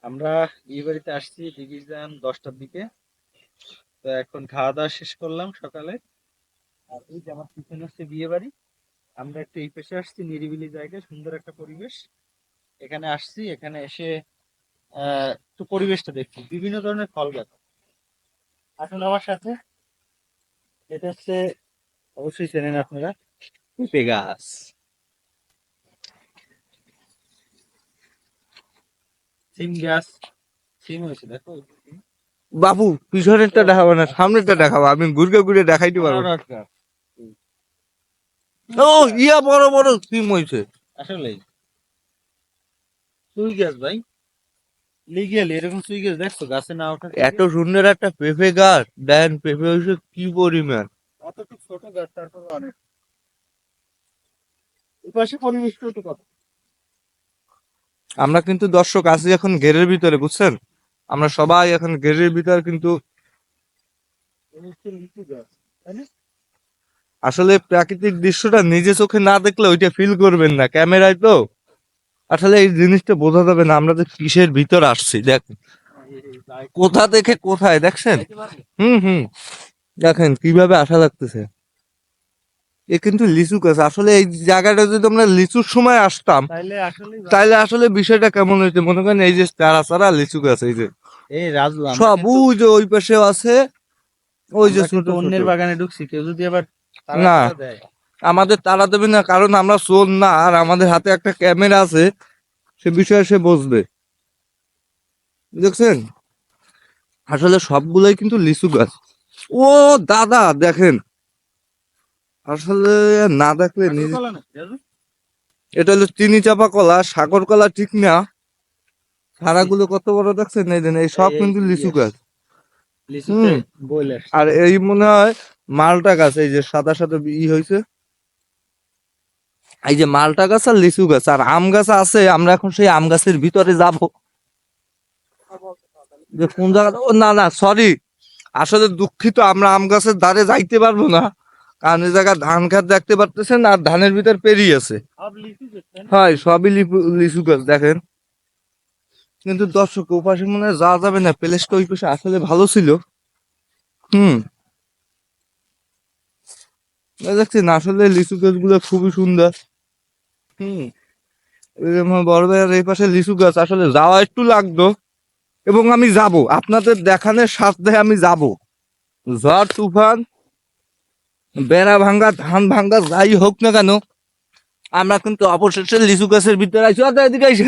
আমরা বিয়ে বাড়িতে আসছি ডিভিশন 10টার দিকে। তো এখন খাওয়া দাওয়া শেষ করলাম সকালে। আর এই যে আমার পিছনে হচ্ছে বিয়ে বাড়ি। আমরা একটু এই পাশে আসছি, নিরিবিলি জায়গায়, সুন্দর একটা পরিবেশ। এখানে আসছি, এখানে এসে একটু পরিবেশটা দেখছি, বিভিন্ন ধরনের ফল গাছ। আসুন আমার সাথে। এটা হচ্ছে, অবশ্যই চেনেন আপনারা, পেঁপে গাছ। সিম গাছ, সিম হয়েছে দেখো। বাবু পিছনেরটা দেখাবো না, সামনেরটা দেখাবো, আমি ঘুরে ঘুরে দেখাইতে পারবো। আনারস গাছ। ও ইয়া বড় বড় সিম হয়েছে। আসলেই সুই গাছ ভাই, লিগেল এরকম সুই গাছ দেখছো গাছে না ওঠা সুই এত গাছ? সুন্দর একটা পেঁপে গাছ, দেন পেঁপে হয়েছে কি পরিমাণ। অতটুকু ছোট গাছ, তারপর অনেক। এই পাশে পরিবেশটা একটু কত। আমরা কিন্তু দর্শক আছি এখন ঘেরের ভিতরে, বুঝছেন? আমরা সবাই এখন ঘেরের ভিতরে, কিন্তু এই হচ্ছে লিচু গাছ, তাই না? আসলে প্রাকৃতিক দৃশ্যটা নিজে চোখে না দেখলে ওইটা ফিল করবেন না, ক্যামেরায় তো আসলে এই জিনিসটা বোঝা যাবে না আমরা যে কিসের ভিতর আসছি। দেখ কোথা থেকে কোথায় দেখছেন। যাইতে পারবে? হুম হুম, দেখেন কিভাবে আশা লাগতেছে। এ কিন্তু লিচু গাছ, আসলে এই জায়গাটা যদি আমরা লিচুর সময় আসতাম তাইলে আসলে তাইলে আসলে বিষয়টা কেমন হইতো মনে করেন। এই যে চারা চারা লিচু গাছ, এই যে এই রাজু, আমরা সব কিন্তু ওই যে ওই পাশেও আছে, ওই যে আমরা ছোট কিন্তু ছোট। অন্যের বাগানে ঢুকছি, কেউ যদি আবার তারা না, তারা দেয়। আমাদের তাড়া দেবে না, কারণ আমরা চোর না, আর আমাদের হাতে একটা ক্যামেরা আছে, সে বিষয়ে সে বুঝবে। দেখছেন আসলে সবগুলোই কিন্তু লিচু গাছ। ও দাদা দেখেন, আসলে না দেখলে কাঁকর নিজে। কলা না রাজু? এটা হলো চিনি চাপা কলা, সাগর কলা ঠিক না। চারাগুলো লিচু। কত বড় দেখছেন, এই দেন, এই এই সব এই কিন্তু লিচু ইয়েস, গাছ। লিচুতে হুম, বইল আসছে। আর এই মনে হয় মালটা গাছ, এই যে সাদা সাদা হয়েছে, এই যে মালটা গাছ আর লিচু গাছ আর আম গাছ আছে। আমরা এখন সেই আম গাছের ভিতরে যাব, যে কোন জায়গা। ও না না, সরি, আসলে দুঃখিত, আমরা আম গাছের ধারে যাইতে পারবো না, কারণ এই জায়গায় ধান ক্ষেত দেখতে পারতেছেন, আর ধানের ভিতর পেরিয়ে আছে। সব লিচু গাছ, তাই না? হয় সবই লিচু গাছ দেখেন। কিন্তু দর্শক ওপাশে মনে হয় যাওয়া যাবে না, প্লেসটা ওই পাশে আসলে ভালো ছিল। হুম, দেখছেন আসলে লিচু গাছগুলো খুবই সুন্দর। হুম, এই যে আমার বড় ভাইয়ের এই পাশে লিচু গাছ, আসলে যাওয়া একটু লাগতো, এবং আমি যাব আপনাদের দেখানোর সাথে, আমি যাব। ঝড় তুফান, বেড়া ভাঙ্গা, ধান ভাঙ্গা, যাই হোক না কেন, আমরা কিন্তু অবশেষে লিচু গাছের ভিতরে আইসি। এদিকে আইসি।